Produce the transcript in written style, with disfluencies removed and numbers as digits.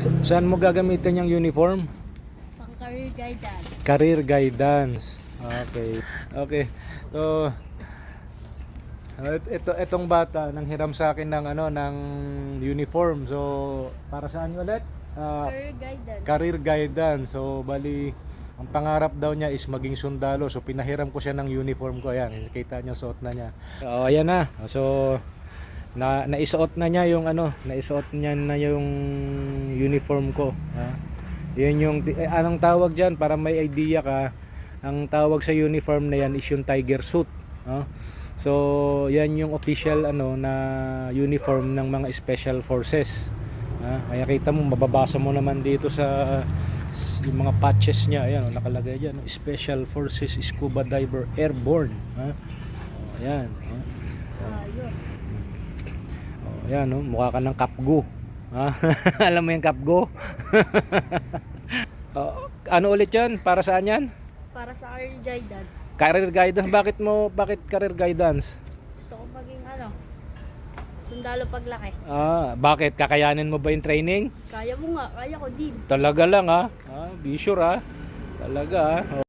Saan mo gagamitin yung uniform? Pang career guidance. Career guidance. Okay. Okay. So itong bata nanghiram sa akin ng ng uniform. So para saan ulit? Career guidance. Career guidance. So bali ang pangarap daw niya is maging sundalo. So pinahiram ko siya ng uniform ko. Ayan, kita niyo suot na niya. Oh, ayan na. So naisuot na niya yung naisuot niya na yung uniform ko. Yun yung anong tawag diyan para may idea ka. Ang tawag sa uniform na yan is yung tiger suit. So yan yung official na uniform ng mga special forces. Kaya kita mo, mababasa mo naman dito sa yung mga patches niya. Ayan, nakalagay diyan, Special Forces Scuba Diver Airborne. Ayan. Ayos. Ayan, mukha ka ng kapgo. Alam mo yung kapgo? Ano ulit yan? Para saan yan? Para sa career guidance. Career guidance. Bakit career guidance? Gusto ko maging sundalo paglaki. Bakit? Kakayanin mo ba yung training? Kaya mo nga, kaya ko din. Talaga lang be sure Talaga